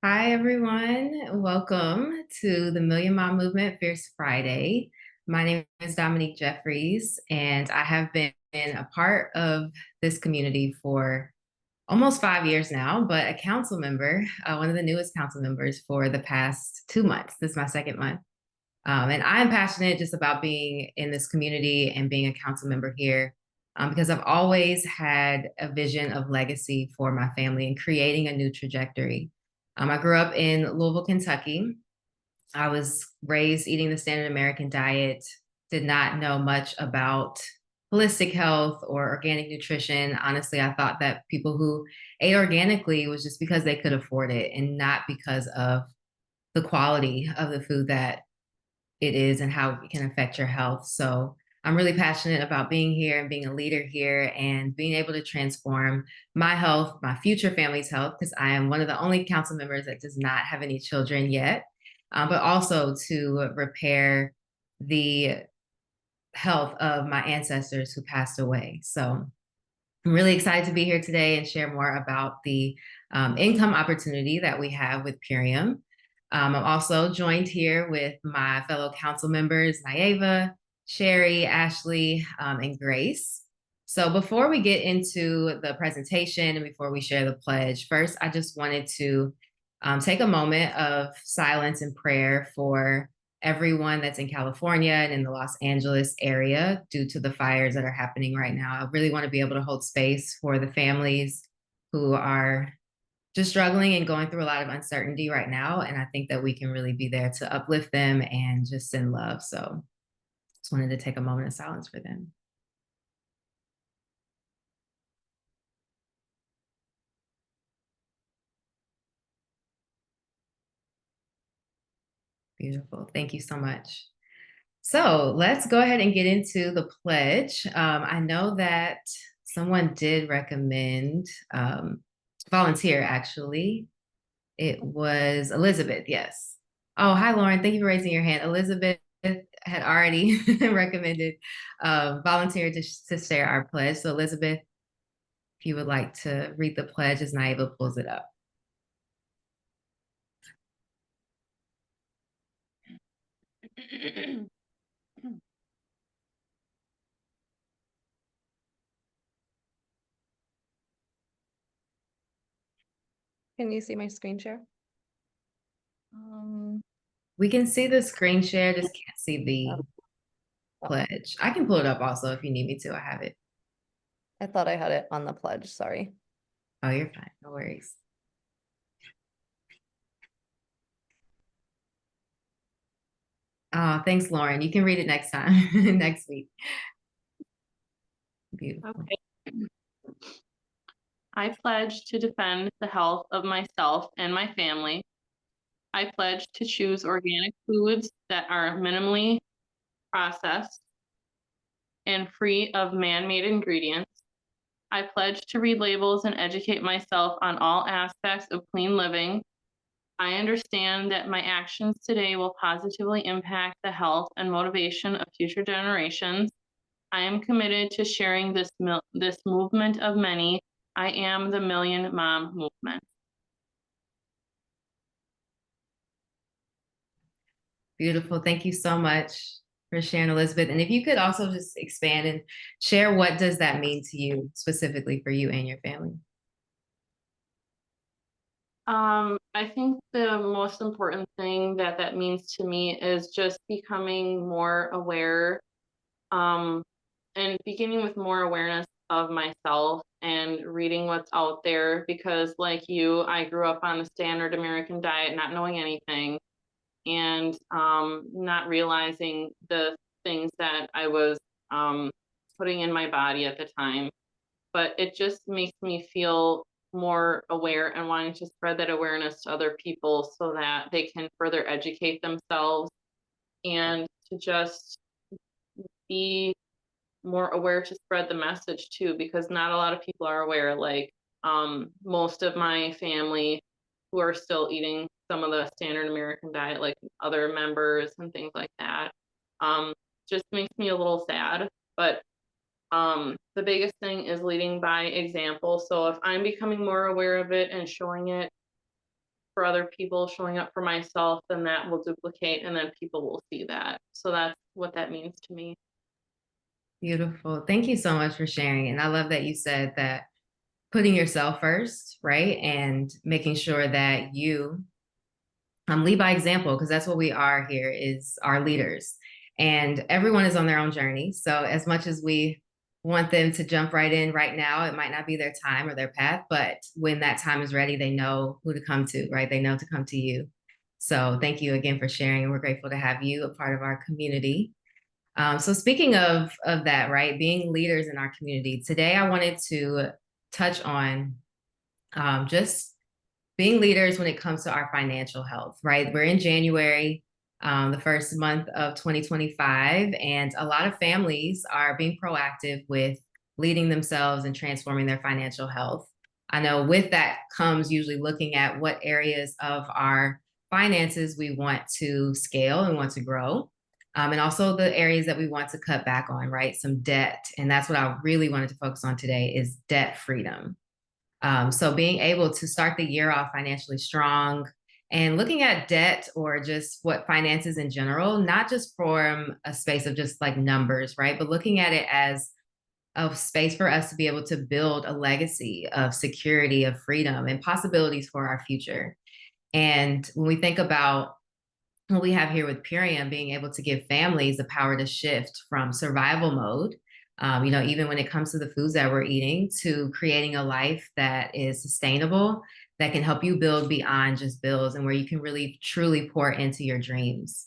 Hi, everyone. Welcome to the Million Mom Movement Fierce Friday. My name is Dominique Jeffries, and I have been a part of this community for almost 5 years now, but a council member, one of the newest council members for the past 2 months. This is my second month. And I'm passionate just about being in this community and being a council member here because I've always had a vision of legacy for my family and creating a new trajectory. I grew up in Louisville, Kentucky. I was raised eating the standard American diet, did not know much about holistic health or organic nutrition. Honestly, I thought that people who ate organically was just because they could afford it and not because of the quality of the food that it is and how it can affect your health. So I'm really passionate about being here and being a leader here and being able to transform my health, my future family's health, because I am one of the only council members that does not have any children yet, but also to repair the health of my ancestors who passed away. So I'm really excited to be here today and share more about the income opportunity that we have with PURIUM. I'm also joined here with my fellow council members, Naeva, Sherry, Ashley, and Grace. So before we get into the presentation and before we share the pledge, first, I just wanted to take a moment of silence and prayer for everyone that's in California and in the Los Angeles area due to the fires that are happening right now. I really want to be able to hold space for the families who are just struggling and going through a lot of uncertainty right now. And I think that we can really be there to uplift them and just send love. So just wanted to take a moment of silence for them. Beautiful. Thank you so much. So let's go ahead and get into the pledge. I know that someone did recommend volunteer, actually. It was Elizabeth, yes. Oh, hi, Lauren. Thank you for raising your hand. Elizabeth had already recommended volunteer to share our pledge. So Elizabeth, if you would like to read the pledge as Naeva pulls it up. Can you see my screen share? We can see the screen share, just can't see the pledge. I can pull it up also if you need me to. I have it. I thought I had it on the pledge, sorry. Oh, you're fine. No worries. Oh, thanks, Lauren. You can read it next time, next week. Beautiful. Okay. I pledge to defend the health of myself and my family. I pledge to choose organic foods that are minimally processed and free of man-made ingredients. I pledge to read labels and educate myself on all aspects of clean living. I understand that my actions today will positively impact the health and motivation of future generations. I am committed to sharing this movement of many. I am the Million Mom Movement. Beautiful. Thank you so much for sharing, Elizabeth. And if you could also just expand and share what does that mean to you, specifically for you and your family? I think the most important thing that means to me is just becoming more aware, and beginning with more awareness of myself and reading what's out there, because like you, I grew up on the standard American diet, not knowing anything, and not realizing the things that I was putting in my body at the time. But it just makes me feel more aware and wanting to spread that awareness to other people so that they can further educate themselves and to just be more aware to spread the message too, because not a lot of people are aware. Like most of my family who are still eating some of the standard American diet, like other members and things like that, just makes me a little sad. But the biggest thing is leading by example. So if I'm becoming more aware of it and showing it for other people, showing up for myself, then that will duplicate and then people will see that. So that's what that means to me. Beautiful. Thank you so much for sharing. And I love that you said that putting yourself first, right? And making sure that you lead by example, because that's what we are here, is our leaders. And everyone is on their own journey. So as much as we want them to jump right in right now, it might not be their time or their path, but when that time is ready, they know who to come to, right? They know to come to you. So thank you again for sharing, and we're grateful to have you a part of our community. So speaking of that, right, being leaders in our community, today I wanted to touch on just being leaders when it comes to our financial health, right? We're in January, the first month of 2025, and a lot of families are being proactive with leading themselves and transforming their financial health. I know with that comes usually looking at what areas of our finances we want to scale and want to grow. And also the areas that we want to cut back on, right? Some debt. And that's what I really wanted to focus on today, is debt freedom. So being able to start the year off financially strong and looking at debt or just what finances in general, not just from a space of just like numbers, right? But looking at it as a space for us to be able to build a legacy of security, of freedom, and possibilities for our future. And when we think about what we have here with PURIUM, being able to give families the power to shift from survival mode, even when it comes to the foods that we're eating, to creating a life that is sustainable, that can help you build beyond just bills, and where you can really truly pour into your dreams.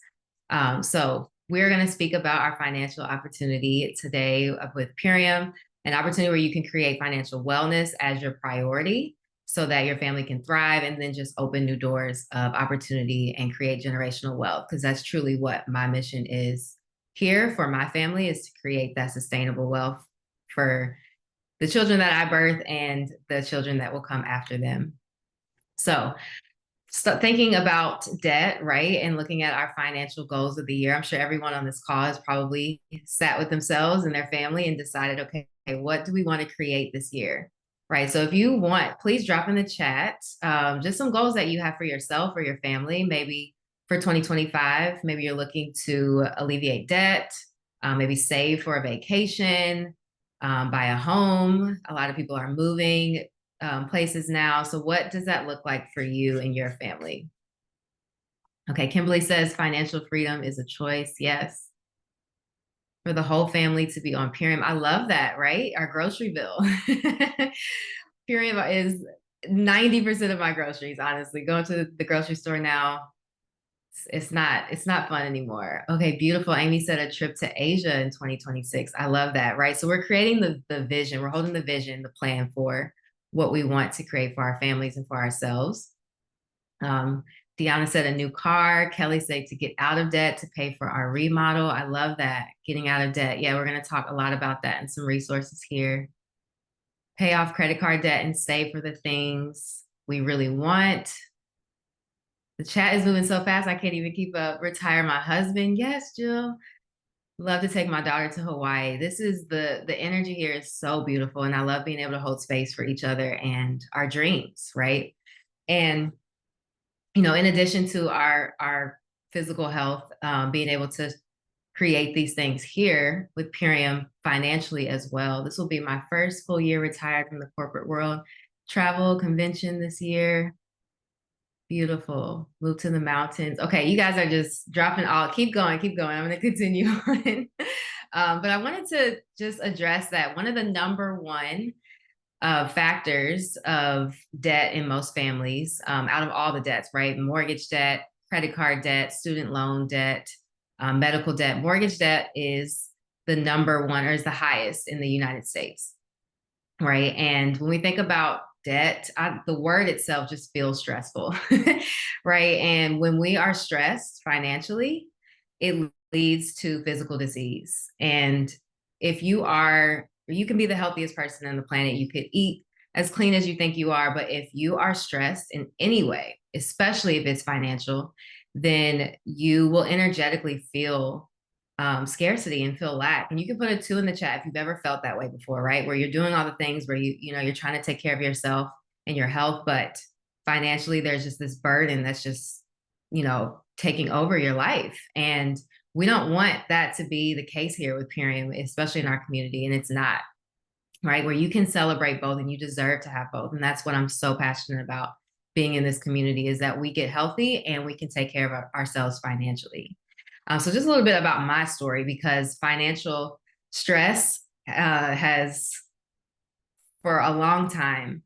So we're going to speak about our financial opportunity today with PURIUM, an opportunity where you can create financial wellness as your priority, so that your family can thrive, and then just open new doors of opportunity and create generational wealth. Because that's truly what my mission is here for my family, is to create that sustainable wealth for the children that I birth and the children that will come after them. So thinking about debt, right, and looking at our financial goals of the year, I'm sure everyone on this call has probably sat with themselves and their family and decided, okay, what do we want to create this year? Right. So if you want, please drop in the chat just some goals that you have for yourself or your family. Maybe for 2025, maybe you're looking to alleviate debt, maybe save for a vacation, buy a home. A lot of people are moving places now. So what does that look like for you and your family? Okay, Kimberly says financial freedom is a choice. Yes. For the whole family to be on PURIUM. I love that, right? Our grocery bill. PURIUM is 90% of my groceries, honestly. Going to the grocery store now, it's not fun anymore. Okay, beautiful. Amy said a trip to Asia in 2026. I love that, right? So we're creating the vision. We're holding the vision, the plan for what we want to create for our families and for ourselves. Deanna said a new car. Kelly said to get out of debt to pay for our remodel. I love that. Getting out of debt. Yeah, we're going to talk a lot about that and some resources here. Pay off credit card debt and save for the things we really want. The chat is moving so fast, I can't even keep up. Retire my husband. Yes, Jill. Love to take my daughter to Hawaii. This is the energy here is so beautiful. And I love being able to hold space for each other and our dreams, right? And in addition to our physical health, being able to create these things here with PURIUM financially as well. This will be my first full year retired from the corporate world. Travel convention this year. Beautiful. Move to the mountains. Okay, you guys are just dropping all. Keep going, keep going. I'm going to continue on. But I wanted to just address that one of the number one factors of debt in most families, out of all the debts, right? Mortgage debt, credit card debt, student loan debt, medical debt. Mortgage debt is the number one, or is the highest in the United States, right? And when we think about debt, the word itself just feels stressful, right? And when we are stressed financially, it leads to physical disease. And if you can be the healthiest person on the planet, you could eat as clean as you think you are, but if you are stressed in any way, especially if it's financial, then you will energetically feel scarcity and feel lack. And you can put a 2 in the chat if you've ever felt that way before, right? Where you're doing all the things where you're trying to take care of yourself and your health, but financially there's just this burden that's just, taking over your life. And we don't want that to be the case here with PURIUM, especially in our community. And it's not, right? Where you can celebrate both and you deserve to have both. And that's what I'm so passionate about being in this community, is that we get healthy and we can take care of ourselves financially. So just a little bit about my story, because financial stress has, for a long time,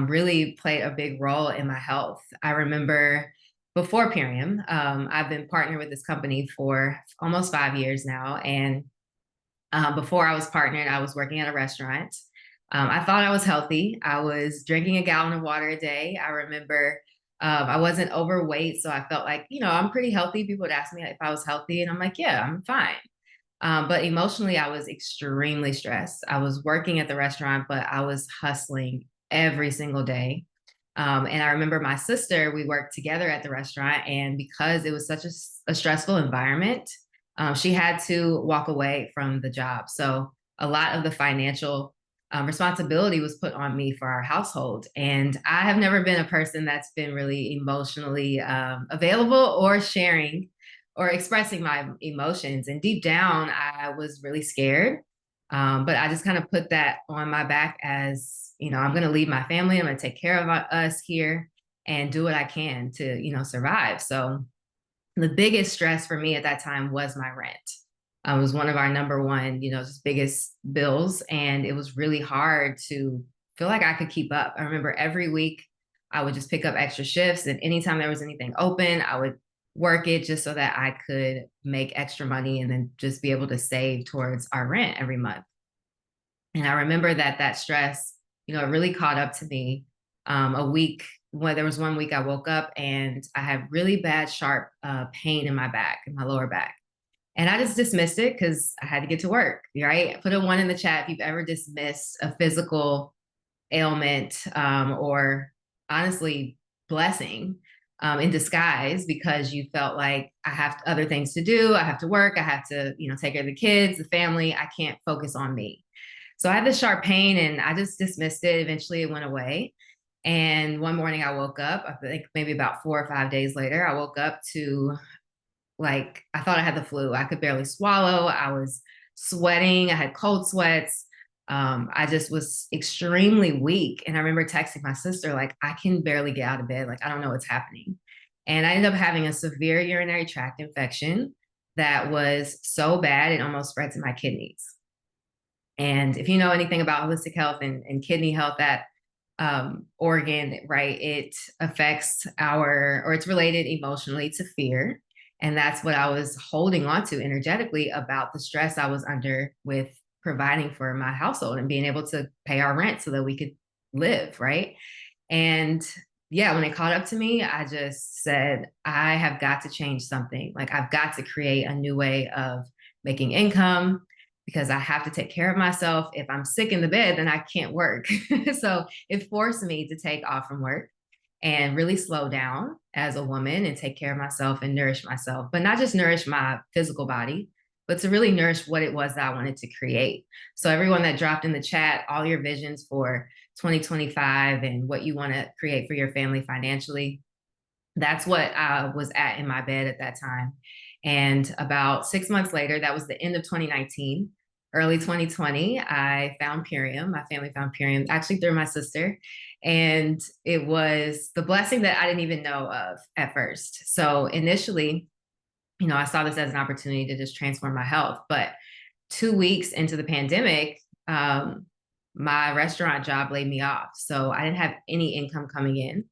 really played a big role in my health. I remember before PURIUM, I've been partnered with this company for almost 5 years now. And before I was partnered, I was working at a restaurant. I thought I was healthy. I was drinking a gallon of water a day. I remember I wasn't overweight, so I felt like, I'm pretty healthy. People would ask me if I was healthy, and I'm like, yeah, I'm fine. But emotionally, I was extremely stressed. I was working at the restaurant, but I was hustling every single day. And I remember my sister, we worked together at the restaurant, and because it was such a stressful environment, she had to walk away from the job. So a lot of the financial responsibility was put on me for our household. And I have never been a person that's been really emotionally available or sharing or expressing my emotions. And deep down, I was really scared. But I just kind of put that on my back as, I'm going to leave my family. I'm going to take care of us here and do what I can to, survive. So the biggest stress for me at that time was my rent. It was one of our number one, just biggest bills. And it was really hard to feel like I could keep up. I remember every week I would just pick up extra shifts. And anytime there was anything open, I would work it just so that I could make extra money and then just be able to save towards our rent every month. And I remember that stress, it really caught up to me. There was one week I woke up and I had really bad, sharp pain in my back, in my lower back. And I just dismissed it because I had to get to work, right? Put a 1 in the chat if you've ever dismissed a physical ailment, or honestly, blessing in disguise, because you felt like I have other things to do. I have to work. I have to, take care of the kids, the family. I can't focus on me. So I had this sharp pain and I just dismissed it. Eventually it went away. And one morning I woke up, I think maybe about 4 or 5 days later, I woke up to, like, I thought I had the flu. I could barely swallow. I was sweating. I had cold sweats. I just was extremely weak. And I remember texting my sister, like, I can barely get out of bed. Like, I don't know what's happening. And I ended up having a severe urinary tract infection that was so bad, it almost spread to my kidneys. And if you know anything about holistic health and kidney health, that organ, right, it affects or it's related emotionally to fear. And that's what I was holding on to energetically about the stress I was under with providing for my household and being able to pay our rent so that we could live, right? And yeah, when it caught up to me, I just said, I have got to change something. Like, I've got to create a new way of making income, because I have to take care of myself. If I'm sick in the bed, then I can't work. So it forced me to take off from work and really slow down as a woman and take care of myself and nourish myself, but not just nourish my physical body, but to really nourish what it was that I wanted to create. So everyone that dropped in the chat, all your visions for 2025 and what you want to create for your family financially, that's what I was at in my bed at that time. And about 6 months later, that was the end of 2019, early 2020, I found PURIUM. My family found PURIUM actually through my sister. And it was the blessing that I didn't even know of at first. So initially, I saw this as an opportunity to just transform my health. But 2 weeks into the pandemic, my restaurant job laid me off. So I didn't have any income coming in.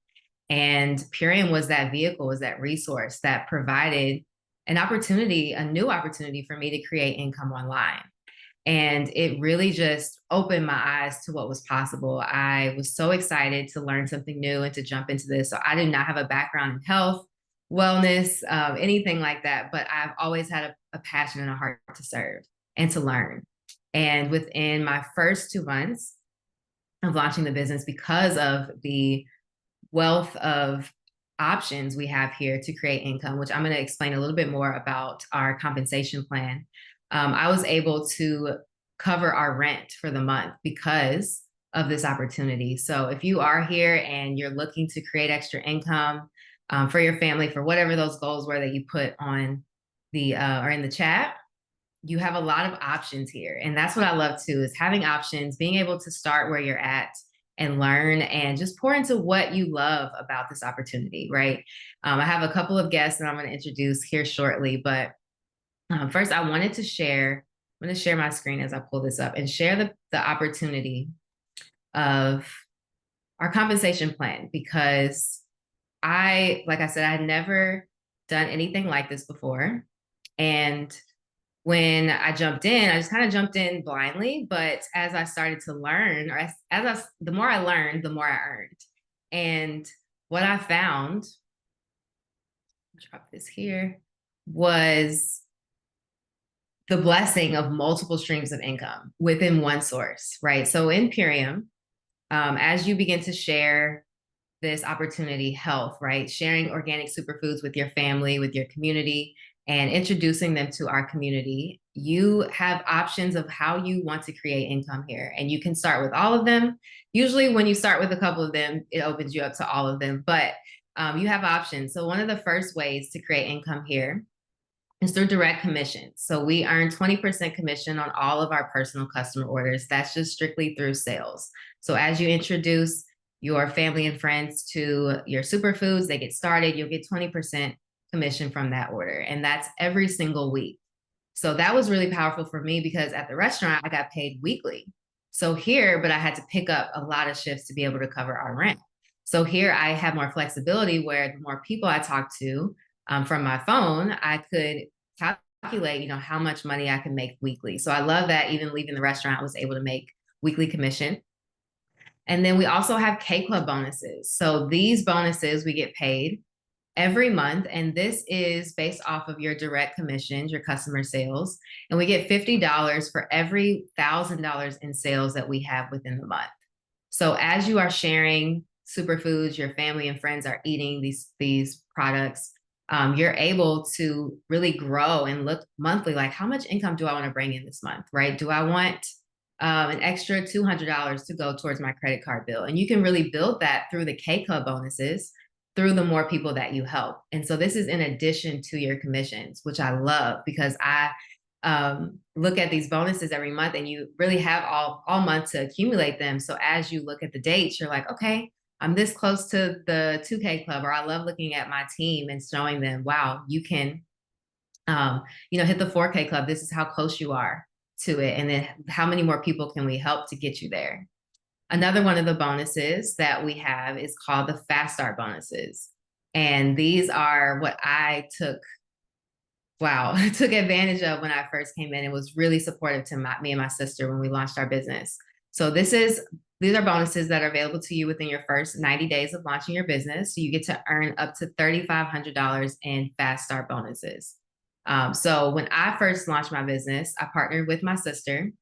And PURIUM was that vehicle, was that resource that provided an opportunity, a new opportunity for me to create income online. And it really just opened my eyes to what was possible. I was so excited to learn something new and to jump into this. So I did not have a background in health, wellness, anything like that, but I've always had a passion and a heart to serve and to learn. And within my first 2 months of launching the business, because of the wealth of options we have here to create income, which I'm going to explain a little bit more about our compensation plan, I was able to cover our rent for the month because of this opportunity. So if you are here and you're looking to create extra income for your family, for whatever those goals were that you put on the or in the chat, you have a lot of options here. And that's what I love too, is having options, being able to start where you're at and learn and just pour into what you love about this opportunity, right? I have a couple of guests that I'm going to introduce here shortly, but first I'm going to share my screen as I pull this up and share the opportunity of our compensation plan, because like I said, I had never done anything like this before. And when I jumped in, I just kind of jumped in blindly. But as I started to learn, or the more I learned, the more I earned. And what I found, drop this here, was the blessing of multiple streams of income within one source, right? So in PURIUM, as you begin to share this opportunity, health, right? Sharing organic superfoods with your family, with your community, and introducing them to our community, you have options of how you want to create income here. And you can start with all of them. Usually when you start with a couple of them, it opens you up to all of them, but you have options. So one of the first ways to create income here is through direct commission. So we earn 20% commission on all of our personal customer orders. That's just strictly through sales. So as you introduce your family and friends to your superfoods, they get started, you'll get 20% commission from that order. And that's every single week. So that was really powerful for me, because at the restaurant, I got paid weekly. So here, but I had to pick up a lot of shifts to be able to cover our rent. So here I have more flexibility, where the more people I talk to from my phone, I could calculate, how much money I can make weekly. So I love that even leaving the restaurant, I was able to make weekly commission. And then we also have K Club bonuses. So these bonuses we get paid every month, and this is based off of your direct commissions, your customer sales, and we get $50 for every $1,000 in sales that we have within the month. So as you are sharing superfoods, your family and friends are eating these products, you're able to really grow and look monthly, like, how much income do I want to bring in this month, right? Do I want an extra $200 to go towards my credit card bill? And you can really build that through the K Club bonuses, through the more people that you help. And so this is in addition to your commissions, which I love, because I look at these bonuses every month, and you really have all month to accumulate them. So as you look at the dates, you're like, okay, I'm this close to the 2K Club. Or I love looking at my team and showing them, wow, you can hit the 4K Club. This is how close you are to it. And then how many more people can we help to get you there? Another one of the bonuses that we have is called the Fast Start bonuses. And these are what I took advantage of when I first came in. It was really supportive to me and my sister when we launched our business. So these are bonuses that are available to you within your first 90 days of launching your business. So you get to earn up to $3,500 in Fast Start bonuses. So when I first launched my business, I partnered with my sister.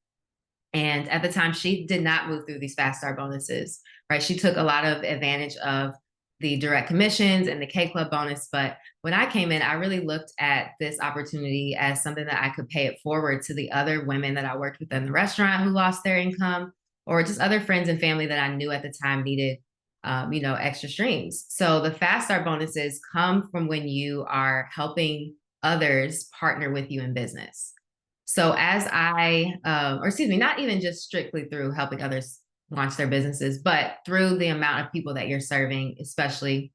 And at the time, she did not move through these Fast Start bonuses, right? She took a lot of advantage of the direct commissions and the K Club bonus. But when I came in, I really looked at this opportunity as something that I could pay it forward to the other women that I worked with in the restaurant who lost their income, or just other friends and family that I knew at the time needed, extra streams. So the Fast Start bonuses come from when you are helping others partner with you in business. So as not even just strictly through helping others launch their businesses, but through the amount of people that you're serving, especially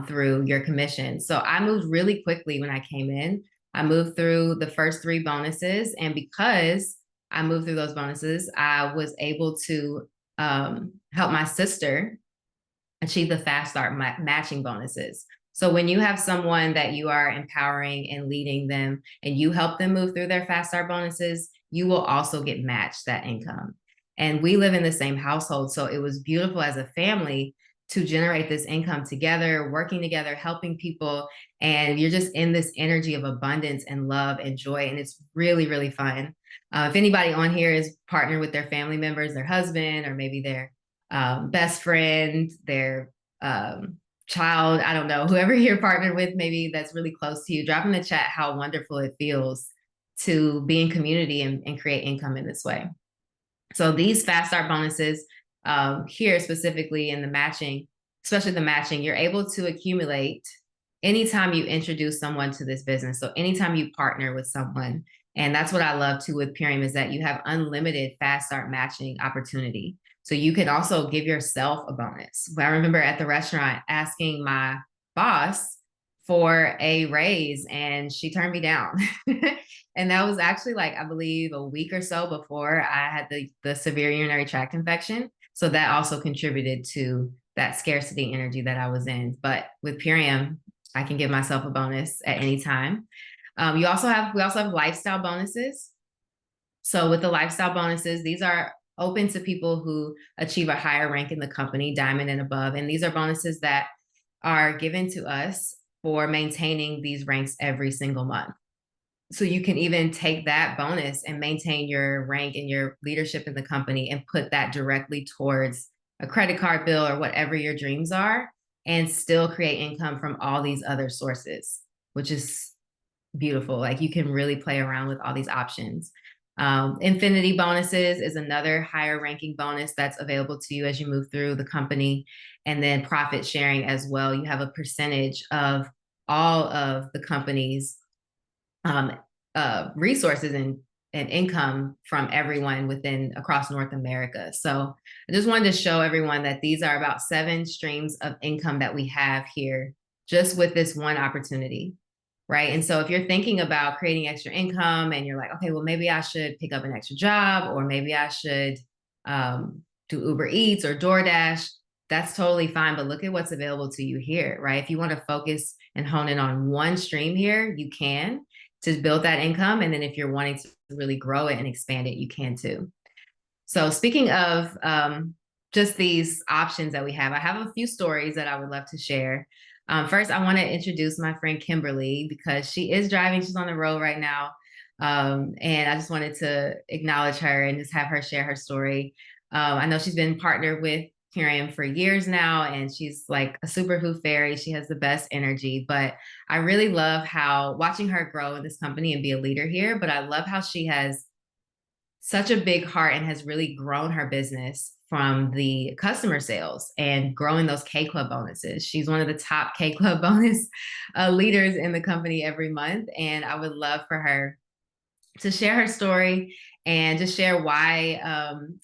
through your commission. So I moved really quickly when I came in. I moved through the first 3 bonuses. And because I moved through those bonuses, I was able to help my sister achieve the Fast Start matching bonuses. So when you have someone that you are empowering and leading them, and you help them move through their Fast Start bonuses, you will also get matched that income. And we live in the same household. So it was beautiful as a family to generate this income together, working together, helping people. And you're just in this energy of abundance and love and joy. And it's really, really fun. If anybody on here is partnered with their family members, their husband, or maybe their best friend, their child, I don't know, whoever you're partnered with, maybe that's really close to you, drop in the chat how wonderful it feels to be in community and create income in this way. So these Fast Start bonuses, here specifically in the matching, especially the matching, you're able to accumulate anytime you introduce someone to this business. So anytime you partner with someone, and that's what I love too with PURIUM is that you have unlimited fast start matching opportunity. So you can also give yourself a bonus. I remember at the restaurant asking my boss for a raise and she turned me down. And that was actually like, I believe a week or so before I had the severe urinary tract infection. So that also contributed to that scarcity energy that I was in. But with PURIUM, I can give myself a bonus at any time. We also have lifestyle bonuses. So with the lifestyle bonuses, these are open to people who achieve a higher rank in the company, diamond and above. And these are bonuses that are given to us for maintaining these ranks every single month. So you can even take that bonus and maintain your rank and your leadership in the company and put that directly towards a credit card bill or whatever your dreams are, and still create income from all these other sources, which is beautiful. Like you can really play around with all these options. Infinity bonuses is another higher ranking bonus that's available to you as you move through the company. And then profit sharing as well. You have a percentage of all of the company's resources and income from everyone across North America. So I just wanted to show everyone that these are about 7 streams of income that we have here just with this one opportunity, right? And so if you're thinking about creating extra income and you're like, okay, well, maybe I should pick up an extra job, or maybe I should do Uber Eats or DoorDash, that's totally fine. But look at what's available to you here, right? If you want to focus and hone in on one stream here, you can, to build that income. And then if you're wanting to really grow it and expand it, you can too. So speaking of just these options that we have, I have a few stories that I would love to share. First, I want to introduce my friend Kimberly because she is driving. She's on the road right now. And I just wanted to acknowledge her and just have her share her story. I know she's been partnered with PURIUM for years now, and she's like a superfood fairy. She has the best energy, but I really love how watching her grow in this company and be a leader here. But I love how she has such a big heart and has really grown her business from the customer sales and growing those K Club bonuses. She's one of the top K Club bonus leaders in the company every month. And I would love for her to share her story and just share why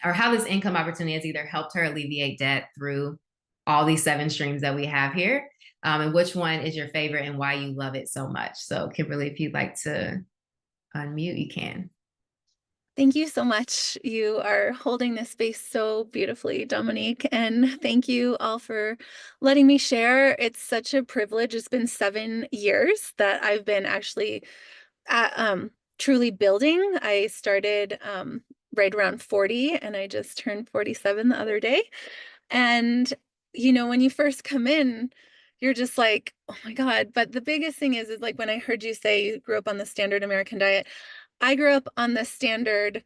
or how this income opportunity has either helped her alleviate debt through all these 7 streams that we have here, and which one is your favorite and why you love it so much. So Kimberly, if you'd like to unmute, you can. Thank you so much. You are holding this space so beautifully, Dominique, and thank you all for letting me share. It's such a privilege. It's been 7 years that I've been actually at, truly building. I started right around 40, and I just turned 47 the other day. And, you know, when you first come in, you're just like, oh my God. But the biggest thing is like when I heard you say you grew up on the standard American diet, I grew up on the standard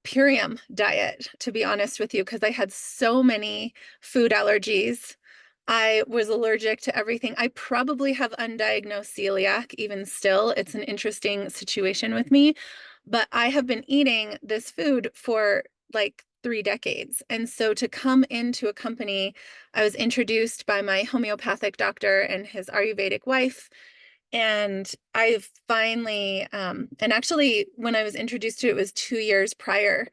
PURIUM diet, to be honest with you, because I had so many food allergies. I was allergic to everything. I probably have undiagnosed celiac even still. It's an interesting situation with me, but I have been eating this food for like 3 decades. And so to come into a company, I was introduced by my homeopathic doctor and his Ayurvedic wife. And I finally, and actually when I was introduced to it, it was 2 years prior.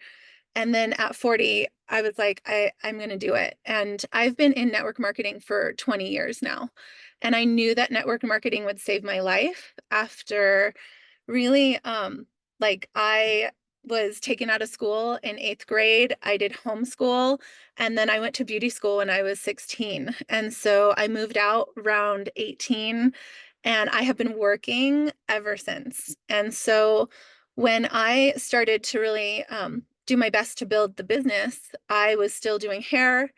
And then at 40, I was like, I'm going to do it. And I've been in network marketing for 20 years now. And I knew that network marketing would save my life after really, like I was taken out of school in 8th grade. I did homeschool, and then I went to beauty school when I was 16. And so I moved out around 18, and I have been working ever since. And so when I started to really do my best to build the business, I was still doing hair.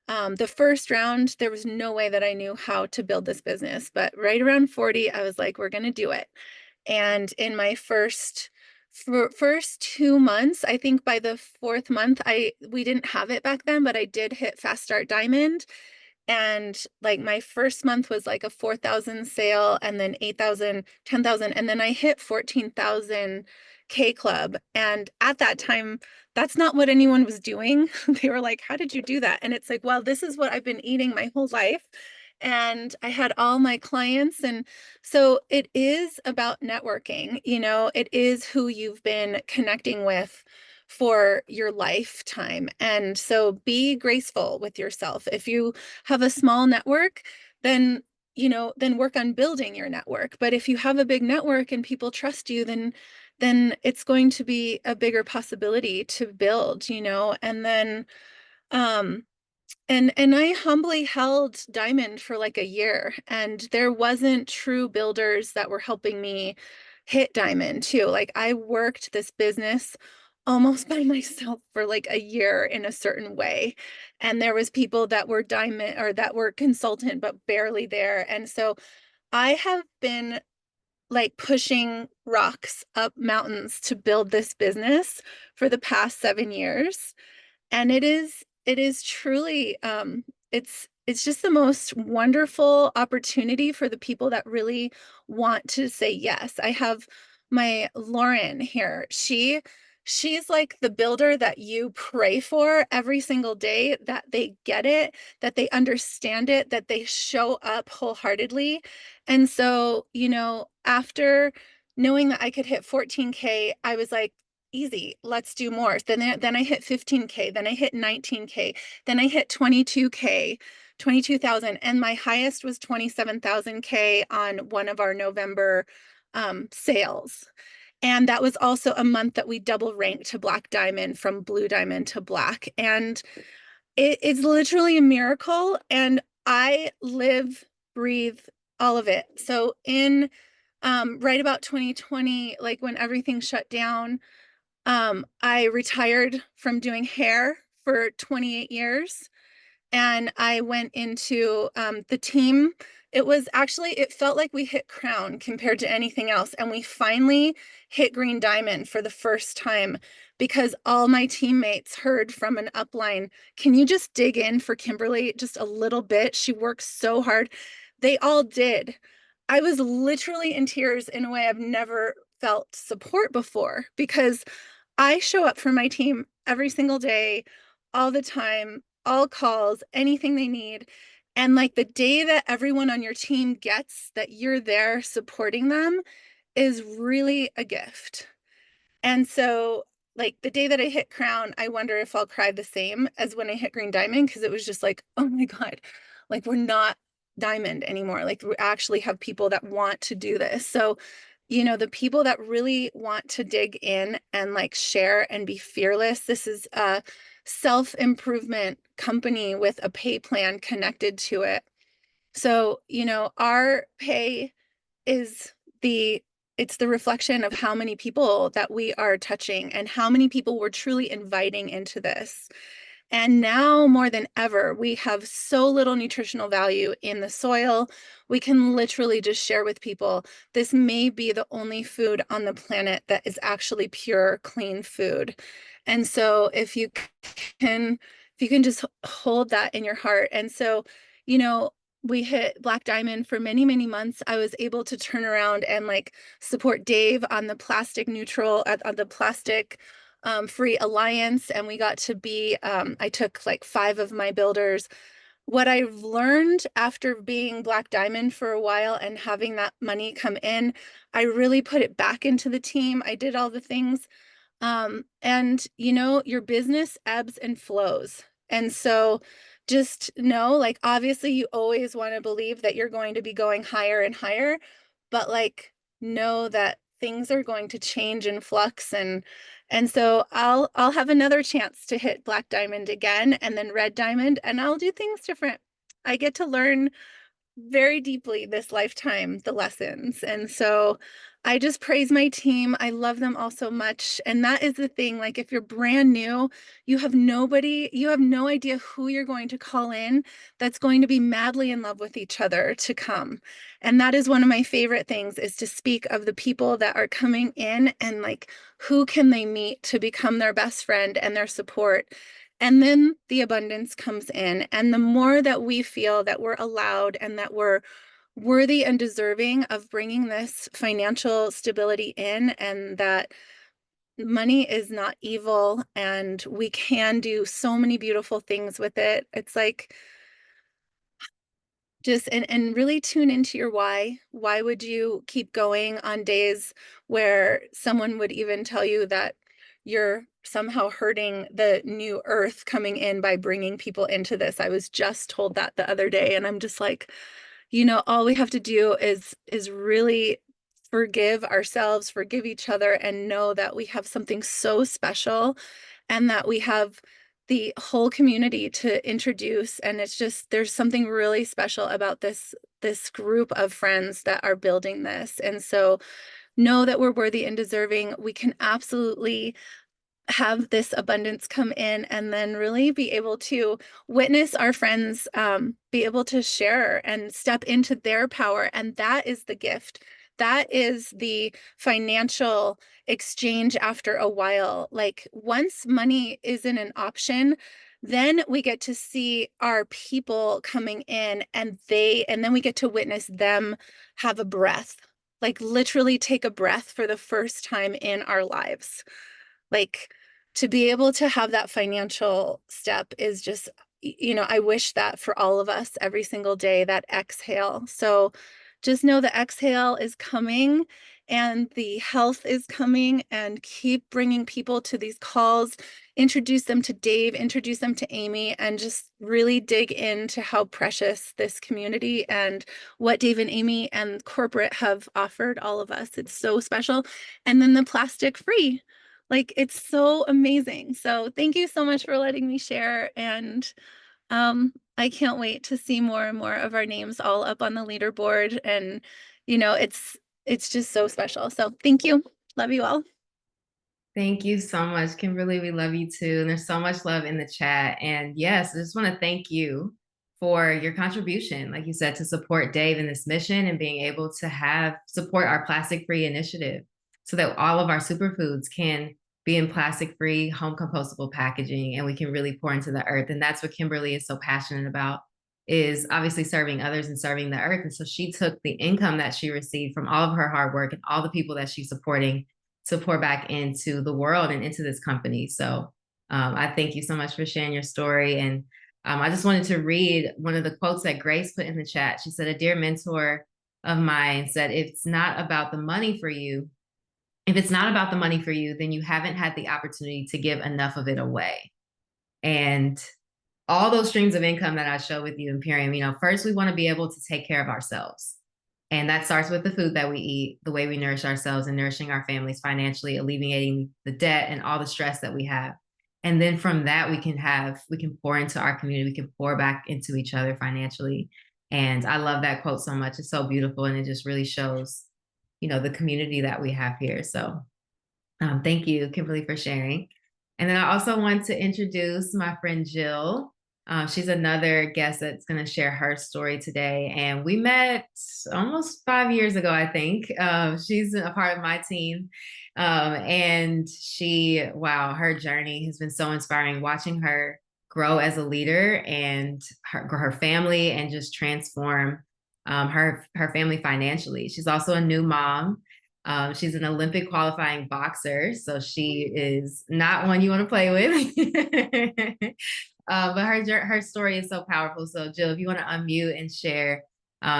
The first round, there was no way that I knew how to build this business, but right around 40, I was like, we're going to do it. And in my first 2 months, I think by the 4th month, we didn't have it back then, but I did hit Fast Start Diamond. And like my first month was like a 4,000 sale, and then 8,000, 10,000. And then I hit 14,000 K Club. And at that time, that's not what anyone was doing. They were like, how did you do that? And it's like, well, this is what I've been eating my whole life. And I had all my clients. And so it is about networking, it is who you've been connecting with for your lifetime. And so be graceful with yourself. If you have a small network, then then work on building your network. But if you have a big network and people trust you, then it's going to be a bigger possibility to build, and then and I humbly held Diamond for like a year, and there wasn't true builders that were helping me hit Diamond too. Like I worked this business almost by myself for like a year in a certain way. And there was people that were Diamond or that were consultant, but barely there. And so I have been like pushing rocks up mountains to build this business for the past 7 years. And it is truly it's just the most wonderful opportunity for the people that really want to say yes. I have my Lauren here. She's like the builder that you pray for every single day, that they get it, that they understand it, that they show up wholeheartedly. And so, after knowing that I could hit 14K, I was like, easy, let's do more. Then I hit 15K, then I hit 19K, then I hit 22K, 22,000, and my highest was 27,000K on one of our November sales. And that was also a month that we double ranked to Black Diamond, from Blue Diamond to Black. And it's literally a miracle. And I live, breathe all of it. So in right about 2020, like when everything shut down, I retired from doing hair for 28 years, and I went into the team. It felt like we hit crown compared to anything else. And we finally hit green diamond for the first time, because all my teammates heard from an upline, can you just dig in for Kimberly just a little bit? She works so hard. They all did. I was literally in tears in a way I've never felt support before, because I show up for my team every single day, all the time, all calls, anything they need. And like the day that everyone on your team gets that you're there supporting them is really a gift. And so, like the day that I hit crown, I wonder if I'll cry the same as when I hit green diamond, because it was just like, oh my God, like we're not diamond anymore. Like we actually have people that want to do this. So, the people that really want to dig in and like share and be fearless. This is a self-improvement company with a pay plan connected to it. So, our pay is it's the reflection of how many people that we are touching and how many people we're truly inviting into this. And now more than ever, we have so little nutritional value in the soil. We can literally just share with people, this may be the only food on the planet that is actually pure, clean food. And so if you can just hold that in your heart. And so, we hit Black Diamond for many, many months. I was able to turn around and like support Dave on the plastic neutral, on the plastic free alliance. And we got to be, I took like 5 of my builders. What I've learned after being Black Diamond for a while and having that money come in, I really put it back into the team. I did all the things. And your business ebbs and flows. And so just know, like, obviously you always want to believe that you're going to be going higher and higher, but like, know that things are going to change in flux. And so I'll have another chance to hit Black Diamond again, and then Red Diamond, and I'll do things different. I get to learn very deeply this lifetime, the lessons. And so I just praise my team. I love them all so much. And that is the thing. Like if you're brand new, you have no idea who you're going to call in that's going to be madly in love with each other to come. And that is one of my favorite things, is to speak of the people that are coming in and like, who can they meet to become their best friend and their support. And then the abundance comes in. And the more that we feel that we're allowed and that we're worthy and deserving of bringing this financial stability in, and that money is not evil, and we can do so many beautiful things with it. It's like, just and really tune into your why. Why would you keep going on days where someone would even tell you that you're somehow hurting the new earth coming in by bringing people into this? I was just told that the other day, and I'm just like, all we have to do is really forgive ourselves, forgive each other, and know that we have something so special, and that we have the whole community to introduce. And it's just, there's something really special about this group of friends that are building this. And so know that we're worthy and deserving. We can absolutely have this abundance come in, and then really be able to witness our friends be able to share and step into their power. And that is the gift. That is the financial exchange after a while. Like, once money isn't an option, then we get to see our people coming in, and then we get to witness them have a breath, like literally take a breath for the first time in our lives. Like, to be able to have that financial step is just, I wish that for all of us every single day, that exhale. So just know the exhale is coming, and the health is coming, and keep bringing people to these calls. Introduce them to Dave, introduce them to Amy, and just really dig into how precious this community and what Dave and Amy and corporate have offered all of us. It's so special. And then the plastic free. Like, it's so amazing. So thank you so much for letting me share. And I can't wait to see more and more of our names all up on the leaderboard. And, it's just so special. So thank you. Love you all. Thank you so much, Kimberly. We love you too. And there's so much love in the chat. And yes, I just want to thank you for your contribution, like you said, to support Dave in this mission and being able to support our plastic-free initiative so that all of our superfoods can be in plastic-free, home compostable packaging, and we can really pour into the earth. And that's what Kimberly is so passionate about, is obviously serving others and serving the earth. And so she took the income that she received from all of her hard work and all the people that she's supporting to pour back into the world and into this company. So I thank you so much for sharing your story. And I just wanted to read one of the quotes that Grace put in the chat. She said, "A dear mentor of mine said, if it's not about the money for you, then you haven't had the opportunity to give enough of it away." And all those streams of income that I show with you in PURIUM, first we want to be able to take care of ourselves. And that starts with the food that we eat, the way we nourish ourselves and nourishing our families financially, alleviating the debt and all the stress that we have. And then from that, we can pour into our community, we can pour back into each other financially. And I love that quote so much. It's so beautiful. And it just really shows, the community that we have here. So thank you, Kimberly, for sharing. And then I also want to introduce my friend Jill. She's another guest that's going to share her story today. And we met almost 5 years ago, I think. She's a part of my team. And her journey has been so inspiring, watching her grow as a leader and her family, and just transform her family financially. She's also a new mom. She's an Olympic qualifying boxer, so she is not one you want to play with. But her story is so powerful. So Jill, if you want to unmute and share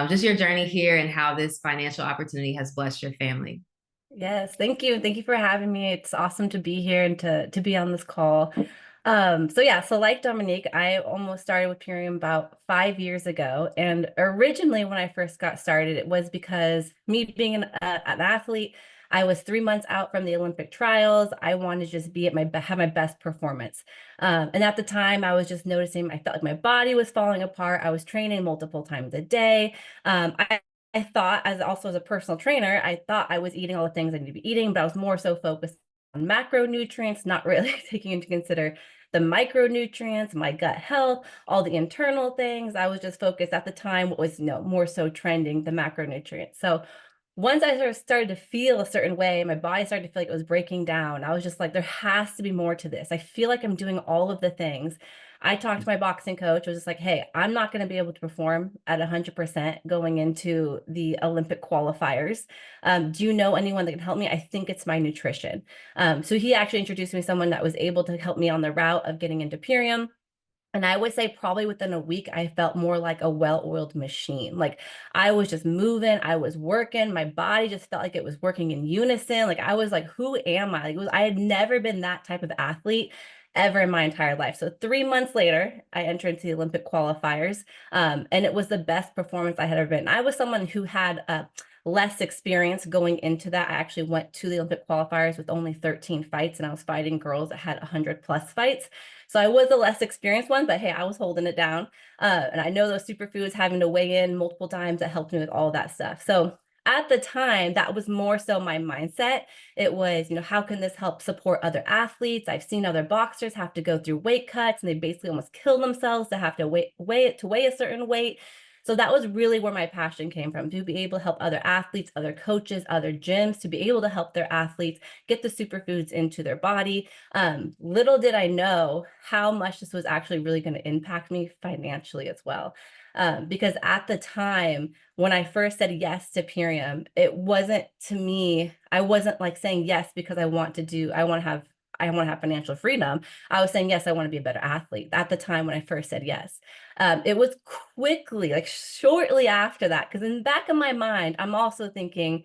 just your journey here and how this financial opportunity has blessed your family. Yes, thank you. Thank you for having me. It's awesome to be here and to be on this call. So like Dominique, I almost started with PURIUM about 5 years ago. And originally when I first got started, it was because me being an athlete, I was 3 months out from the Olympic trials. I wanted to just be at have my best performance. And at the time I was just noticing, I felt like my body was falling apart. I was training multiple times a day. I thought, as a personal trainer, I thought I was eating all the things I need to be eating, but I was more so focused on macronutrients, not really taking into consider the micronutrients, my gut health, all the internal things. I was just focused at the time what was more so trending, the macronutrients. So once I sort of started to feel a certain way, my body started to feel like it was breaking down. I was just like, there has to be more to this. I feel like I'm doing all of the things, I talked to my boxing coach. I was just like, hey, I'm not going to be able to perform at 100% going into the Olympic qualifiers. Do you know anyone that can help me? I think it's my nutrition. So he actually introduced me to someone that was able to help me on the route of getting into PURIUM. And I would say probably within a week, I felt more like a well-oiled machine. Like I was just moving, I was working, my body just felt like it was working in unison. Like I was like, who am I? Like I had never been that type of athlete ever in my entire life. So 3 months later, I entered into the Olympic qualifiers, and it was the best performance I had ever been. I was someone who had less experience going into that. I actually went to the Olympic qualifiers with only 13 fights, and I was fighting girls that had 100+ fights. So I was a less experienced one, but hey, I was holding it down. And I know those superfoods having to weigh in multiple times that helped me with all that stuff. So at the time, that was more so my mindset. It was, how can this help support other athletes? I've seen other boxers have to go through weight cuts and they basically almost kill themselves to have to weigh a certain weight. So that was really where my passion came from, to be able to help other athletes, other coaches, other gyms, to be able to help their athletes get the superfoods into their body. Little did I know how much this was actually really going to impact me financially as well. Because at the time when I first said yes to PURIUM, it wasn't, to me, I wasn't like saying yes because I want to have financial freedom. I was saying, yes, I want to be a better athlete at the time when I first said yes. It was quickly, like shortly after that, because in the back of my mind, I'm also thinking,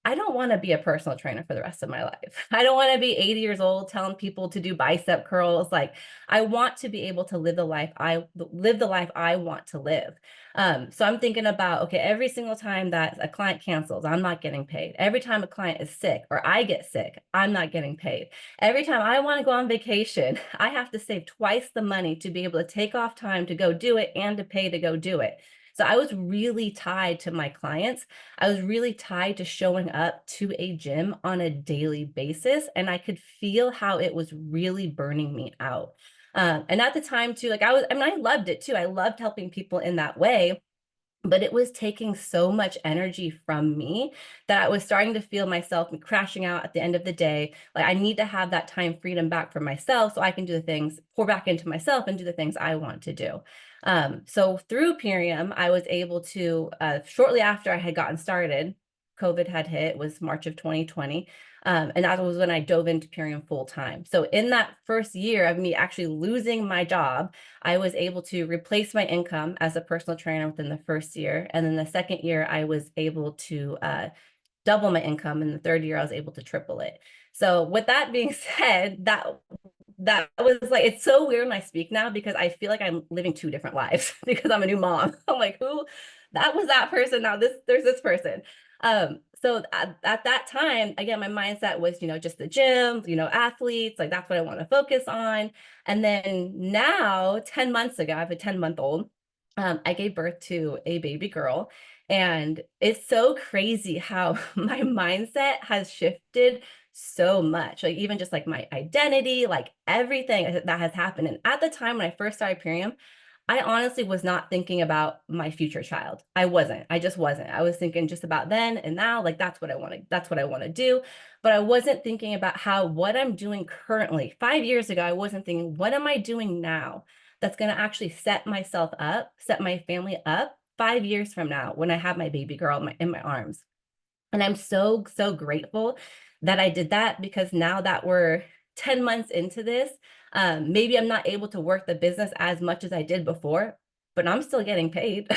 I don't want to be a personal trainer for the rest of my life. I don't want to be 80 years old telling people to do bicep curls. Like I want to be able to live the life I want to live. So I'm thinking about, okay, every single time that a client cancels, I'm not getting paid. Every time a client is sick or I get sick, I'm not getting paid. Every time I want to go on vacation, I have to save twice the money to be able to take off time to go do it and to pay to go do it. So I was really tied to my clients. I was really tied to showing up to a gym on a daily basis, and I could feel how it was really burning me out. And at the time too, I loved it too. I loved helping people in that way. But it was taking so much energy from me that I was starting to feel myself crashing out at the end of the day. Like I need to have that time freedom back for myself so I can do the things, pour back into myself and do the things I want to do. So through PURIUM, I was able to, shortly after I had gotten started, COVID had hit, it was March of 2020. And that was when I dove into PURIUM full time. So in that first year of me actually losing my job, I was able to replace my income as a personal trainer within the first year. And then the second year, I was able to double my income. And the third year, I was able to triple it. So with that being said, that was like, it's so weird when I speak now because I feel like I'm living two different lives because I'm a new mom. I'm like, who? That was that person. Now there's this person. So at that time, again, my mindset was, just the gym, athletes, like that's what I want to focus on. And then now, 10 months ago, I have a 10-month-old. I gave birth to a baby girl. And it's so crazy how my mindset has shifted so much. Like even just like my identity, like everything that has happened. And at the time when I first started PURIUM, I honestly was not thinking about my future child. I just wasn't. I was thinking just about then and now, like that's what I want to do. But I wasn't thinking about what I'm doing currently. 5 years ago, I wasn't thinking, what am I doing now that's going to actually set myself up, set my family up 5 years from now when I have my baby girl in my arms. And I'm so, so grateful that I did that, because now that we're 10 months into this, maybe I'm not able to work the business as much as I did before, but I'm still getting paid.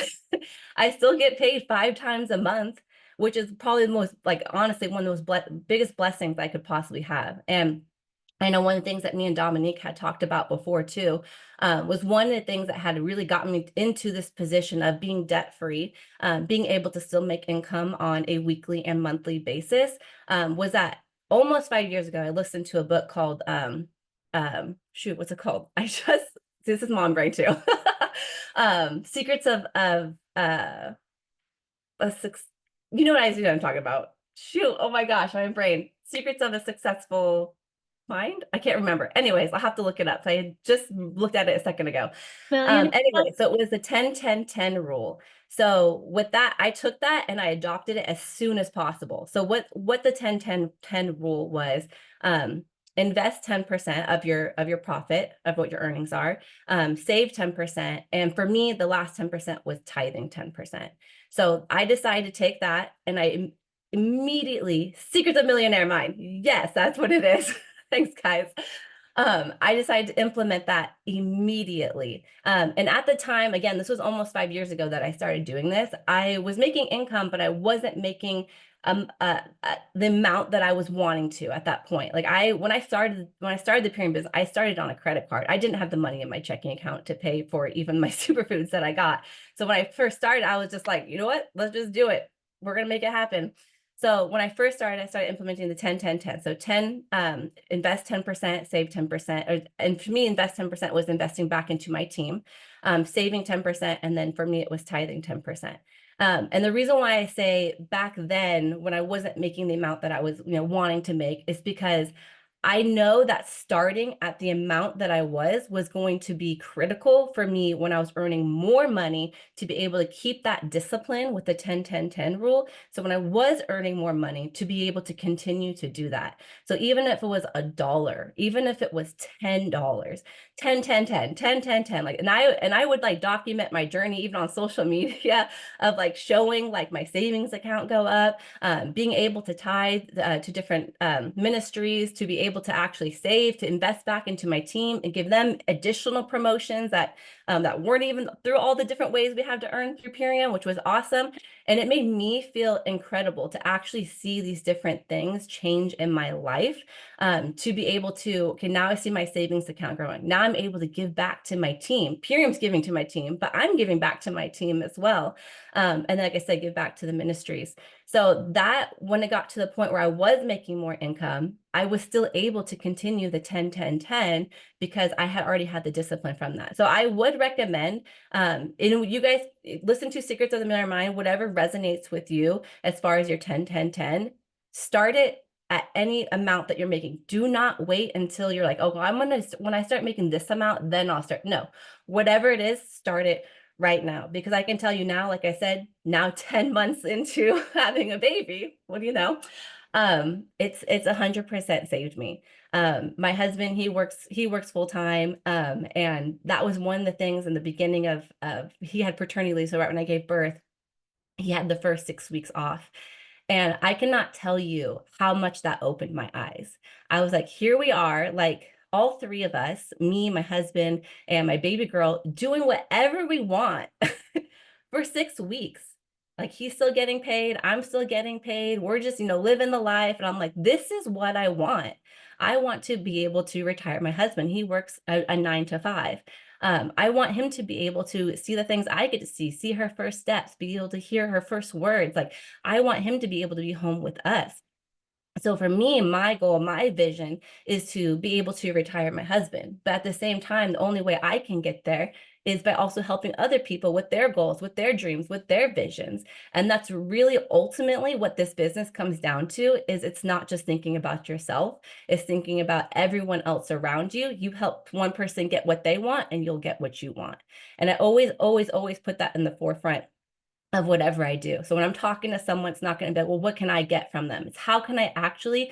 I still get paid 5 times a month, which is probably the most, like, honestly, one of those biggest blessings I could possibly have. And I know one of the things that me and Dominique had talked about before too, was one of the things that had really gotten me into this position of being debt-free, being able to still make income on a weekly and monthly basis, was that almost 5 years ago, I listened to a book called, what's it called? This is mom brain too. Secrets of a you know what I'm talking about. Shoot, oh my gosh, my brain. Secrets of a Successful Mind? I can't remember. Anyways, I'll have to look it up. So I had just looked at it a second ago. Anyway, so it was the 10-10-10 rule. So with that, I took that and I adopted it as soon as possible. So what the 10-10-10 rule was, invest 10% of your profit of what your earnings are, save 10%. And for me, the last 10% was tithing 10%. So I decided to take that, and I immediately, Secrets of Millionaire Mind. Yes, that's what it is. Thanks, guys. I decided to implement that immediately. And at the time, again, this was almost 5 years ago that I started doing this. I was making income, but I wasn't making the amount that I was wanting to at that point. Like when I started the PURIUM business, I started on a credit card. I didn't have the money in my checking account to pay for even my superfoods that I got. So when I first started, I was just like, you know what? Let's just do it. We're gonna make it happen. So when I first started, I started implementing the 10-10-10. So 10, invest 10%, save 10%. And for me, invest 10% was investing back into my team, saving 10%. And then for me, it was tithing 10%. And the reason why I say back then, when I wasn't making the amount that I was, wanting to make, is because I know that starting at the amount that I was going to be critical for me when I was earning more money to be able to keep that discipline with the 10-10-10 rule. So when I was earning more money, to be able to continue to do that. So even if it was $1, even if it was $10, 10-10-10, 10-10-10, like, and I would like document my journey even on social media of like showing like my savings account go up, being able to tithe to different ministries, to be able to actually save, to invest back into my team and give them additional promotions that that weren't even through all the different ways we have to earn through PURIUM, which was awesome. And it made me feel incredible to actually see these different things change in my life, to be able to, okay, now I see my savings account growing. Now I'm able to give back to my team. PURIUM's giving to my team, but I'm giving back to my team as well. And then, like I said, give back to the ministries. So that when it got to the point where I was making more income, I was still able to continue the 10-10-10 because I had already had the discipline from that. So I would recommend, and you guys listen to Secrets of the Millionaire Mind, whatever resonates with you as far as your 10-10-10, start it at any amount that you're making. Do not wait until you're like, oh, well, when I start making this amount, then I'll start. No, whatever it is, start it right now, because I can tell you now, like I said, now 10 months into having a baby, what do you know? It's 100% saved me. My husband, he works full time. And that was one of the things in the beginning of he had paternity leave. So right when I gave birth, he had the first 6 weeks off. And I cannot tell you how much that opened my eyes. I was like, here we are, like all three of us, me, my husband, and my baby girl, doing whatever we want for 6 weeks. Like he's still getting paid, I'm still getting paid. We're just, living the life. And I'm like, this is what I want. I want to be able to retire. My husband, he works a 9 to 5. I want him to be able to see the things I get to see her first steps, be able to hear her first words. Like I want him to be able to be home with us. So for me, my goal, my vision is to be able to retire my husband. But at the same time, the only way I can get there is by also helping other people with their goals, with their dreams, with their visions. And that's really ultimately what this business comes down to, is it's not just thinking about yourself, it's thinking about everyone else around you. You help one person get what they want and you'll get what you want. And I always, always, always put that in the forefront of whatever I do. So when I'm talking to someone, it's not going to be like, well, what can I get from them? It's how can I actually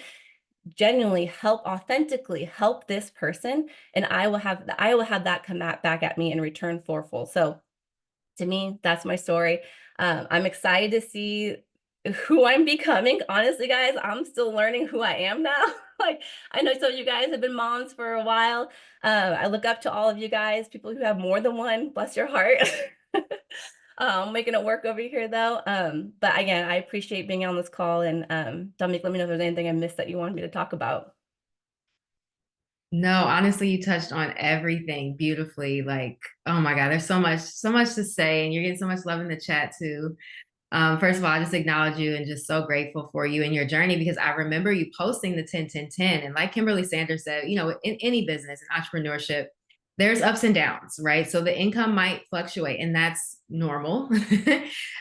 genuinely authentically help this person, and I will have that come back at me in return fourfold. So to me, that's my story. I'm excited to see who I'm becoming. Honestly, guys, I'm still learning who I am now. Like, I know some of you guys have been moms for a while. I look up to all of you guys, people who have more than one, bless your heart. Making it work over here though. But again, I appreciate being on this call, and Dominique, let me know if there's anything I missed that you wanted me to talk about. No, honestly, you touched on everything beautifully. Like, oh my God, there's so much to say, and you're getting so much love in the chat too. First of all, I just acknowledge you and just so grateful for you and your journey, because I remember you posting the 10-10-10. And like Kimberly Sanders said, in any business and entrepreneurship, there's ups and downs, right? So the income might fluctuate, and that's normal.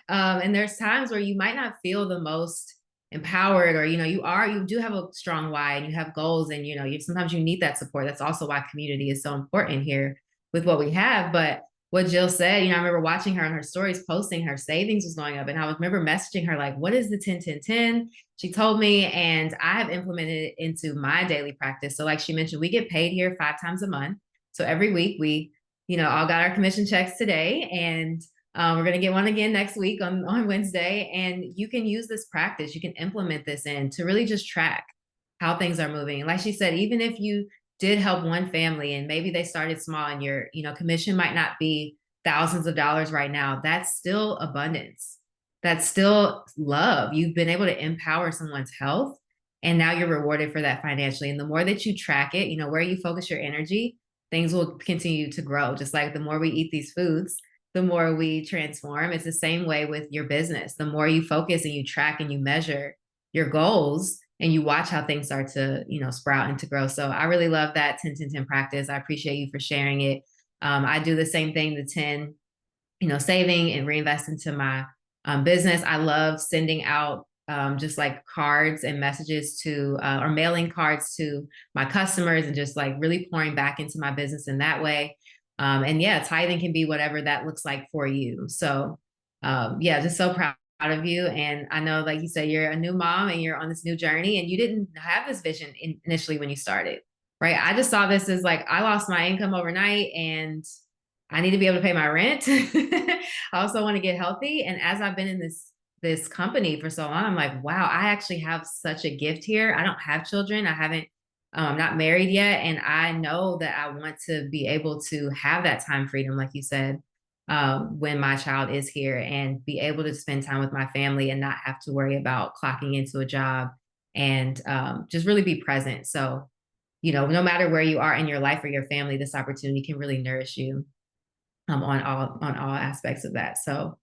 And there's times where you might not feel the most empowered, or you do have a strong why and you have goals, and sometimes you need that support. That's also why community is so important here with what we have. But what Jill said, I remember watching her on her stories, posting her savings was going up. And I remember messaging her like, what is the 10-10-10? She told me, and I have implemented it into my daily practice. So like she mentioned, we get paid here 5 times a month. So every week we, all got our commission checks today, and we're going to get one again next week on Wednesday. And you can use this practice. You can implement this in to really just track how things are moving. And like she said, even if you did help one family and maybe they started small and your, commission might not be thousands of dollars right now, that's still abundance. That's still love. You've been able to empower someone's health, and now you're rewarded for that financially. And the more that you track it, where you focus your energy, things will continue to grow. Just like the more we eat these foods, the more we transform. It's the same way with your business. The more you focus and you track and you measure your goals, and you watch how things start to, sprout and to grow. So I really love that 10-10-10 practice. I appreciate you for sharing it. I do the same thing, the 10, saving and reinvest into my business. I love sending out just like cards and messages to, or mailing cards to my customers, and just like really pouring back into my business in that way. And yeah, tithing can be whatever that looks like for you. So yeah, just so proud of you. And I know, like you said, you're a new mom and you're on this new journey, and you didn't have this vision initially when you started, right? I just saw this as like, I lost my income overnight and I need to be able to pay my rent. I also want to get healthy. And as I've been in this company for so long, I'm like, wow, I actually have such a gift here. I don't have children. I haven't, I'm not married yet. And I know that I want to be able to have that time freedom, like you said, when my child is here, and be able to spend time with my family and not have to worry about clocking into a job, and just really be present. So, no matter where you are in your life or your family, this opportunity can really nourish you on all aspects of that. So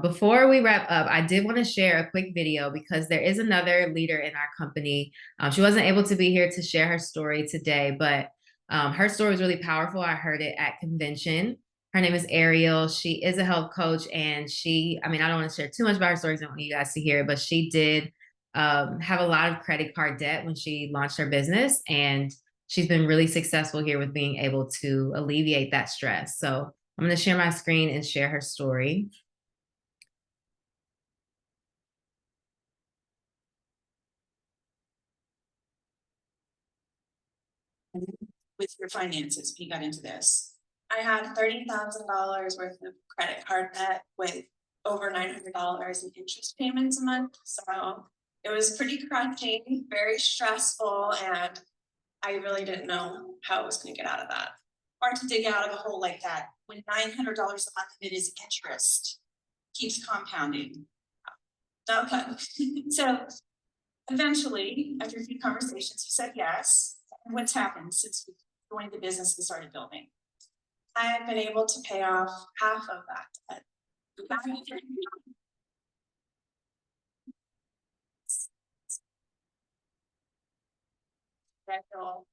before we wrap up, I did want to share a quick video, because there is another leader in our company. She wasn't able to be here to share her story today, but her story was really powerful. I heard it at convention. Her name is Ariel. She is a health coach, and I don't want to share too much about her stories. I want you guys to hear it, but she did have a lot of credit card debt when she launched her business, and she's been really successful here with being able to alleviate that stress. So I'm going to share my screen and share her story. With your finances when you got into this? I had $30,000 worth of credit card debt with over $900 in interest payments a month. So it was pretty crushing, very stressful, and I really didn't know how I was going to get out of that. Hard to dig out of a hole like that when $900 a month of it is interest, keeps compounding. Okay. So eventually, after a few conversations, you said yes. What's happened since we joined the business and started building? I have been able to pay off half of that debt. I feel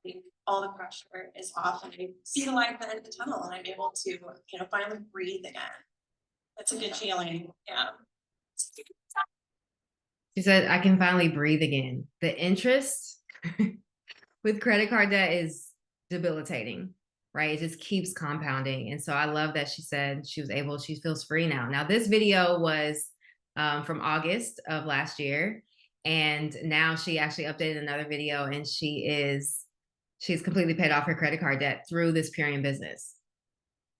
like all the pressure is off, and I see the light at the end of the tunnel, and I'm able to, finally breathe again. That's a good feeling. Yeah. She said, I can finally breathe again. The interest with credit card debt is debilitating, right? It just keeps compounding. And so I love that she said she feels free now. Now, this video was from August of last year. And now she actually updated another video, and she's completely paid off her credit card debt through this PURIUM business.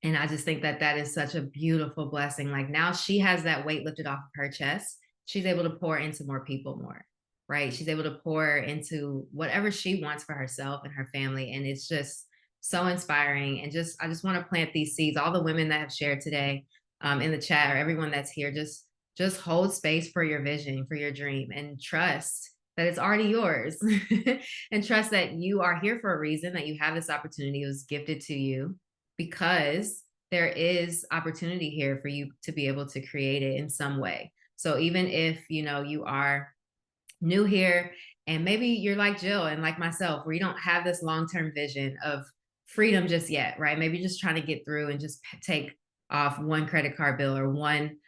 And I just think that is such a beautiful blessing. Like, now she has that weight lifted off of her chest. She's able to pour into more people more, right? She's able to pour into whatever she wants for herself and her family. And it's just so inspiring. And I just want to plant these seeds. All the women that have shared today in the chat, or everyone that's here, just hold space for your vision, for your dream, and trust that it's already yours. And trust that you are here for a reason, that you have this opportunity. It was gifted to you because there is opportunity here for you to be able to create it in some way. So even if, you are new here, and maybe you're like Jill and like myself, where you don't have this long-term vision of freedom just yet, right? Maybe you're just trying to get through and just take off one credit card bill, or one,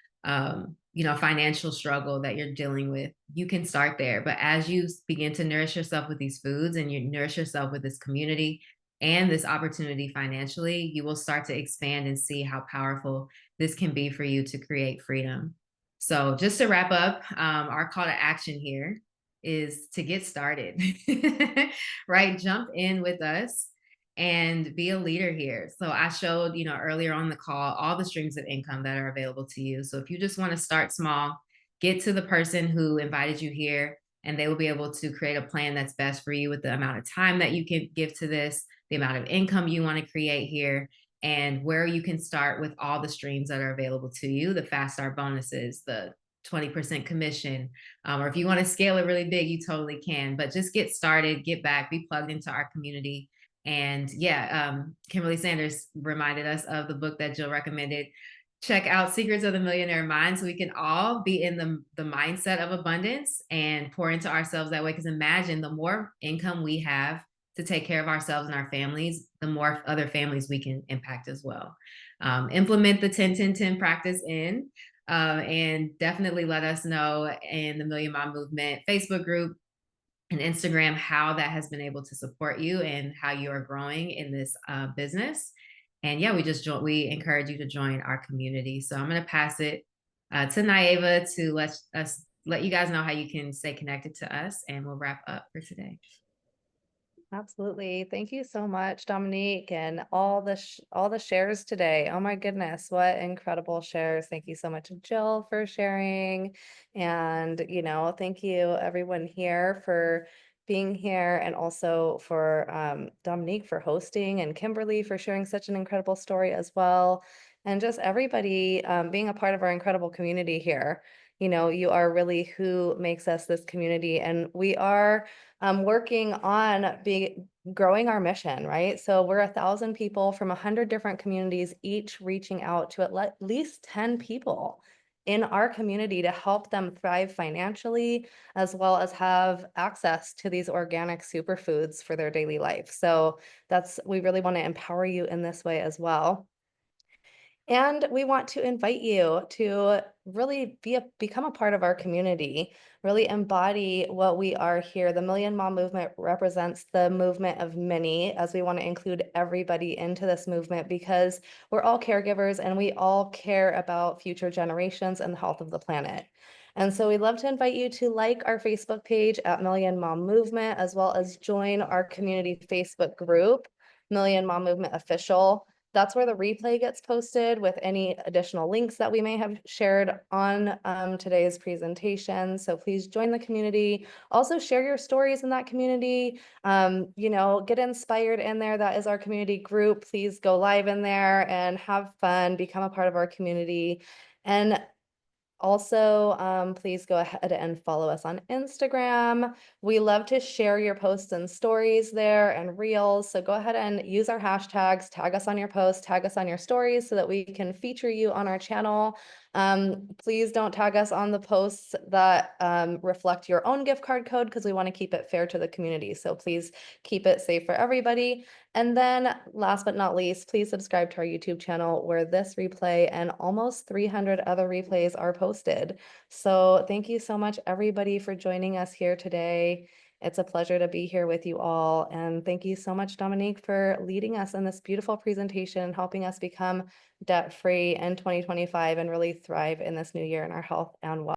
financial struggle that you're dealing with. You can start there. But as you begin to nourish yourself with these foods, and you nourish yourself with this community, and this opportunity financially, you will start to expand and see how powerful this can be for you to create freedom. So just to wrap up, our call to action here is to get started, right? Jump in with us and be a leader here. So I showed, earlier on the call, all the streams of income that are available to you. So if you just want to start small, get to the person who invited you here, and they will be able to create a plan that's best for you with the amount of time that you can give to this, the amount of income you want to create here, and where you can start with all the streams that are available to you, the fast start bonuses, the 20% commission, or if you want to scale it really big, you totally can. But just get started, get back, be plugged into our community. And yeah, Kimberly Sanders reminded us of the book that Jill recommended. Check out Secrets of the Millionaire Mind, so we can all be in the mindset of abundance and pour into ourselves that way. Because imagine, the more income we have to take care of ourselves and our families, the more other families we can impact as well. Implement the 10-10-10 practice and definitely let us know in the Million Mom Movement Facebook group and Instagram how that has been able to support you and how you are growing in this business. And yeah, we encourage you to join our community. So I'm going to pass it to Naeva to let you guys know how you can stay connected to us, and we'll wrap up for today. Absolutely. Thank you so much, Dominique, and all the shares today. Oh my goodness, what incredible shares. Thank you so much, Jill, for sharing. And, thank you everyone here for being here, and also for Dominique for hosting, and Kimberly for sharing such an incredible story as well. And just everybody being a part of our incredible community here. You are really who makes us this community, and we are working on growing our mission, right? So we're 1,000 people from 100 different communities, each reaching out to at least 10 people in our community to help them thrive financially, as well as have access to these organic superfoods for their daily life. So we really want to empower you in this way as well. And we want to invite you to really become a part of our community, really embody what we are here. The Million Mom Movement represents the movement of many, as we want to include everybody into this movement, because we're all caregivers and we all care about future generations and the health of the planet. And so we'd love to invite you to like our Facebook page at Million Mom Movement, as well as join our community Facebook group, Million Mom Movement Official. That's where the replay gets posted with any additional links that we may have shared on today's presentation. So please join the community. Also share your stories in that community. Get inspired in there. That is our community group. Please go live in there and have fun, become a part of our community. And also, please go ahead and follow us on Instagram. We love to share your posts and stories there and reels. So go ahead and use our hashtags, tag us on your posts, tag us on your stories so that we can feature you on our channel. Please don't tag us on the posts that reflect your own gift card code, because we want to keep it fair to the community. So please keep it safe for everybody. And then last but not least, please subscribe to our YouTube channel, where this replay and almost 300 other replays are posted. So thank you so much, everybody, for joining us here today. It's a pleasure to be here with you all. And thank you so much, Dominique, for leading us in this beautiful presentation, helping us become debt-free in 2025 and really thrive in this new year in our health and wellness.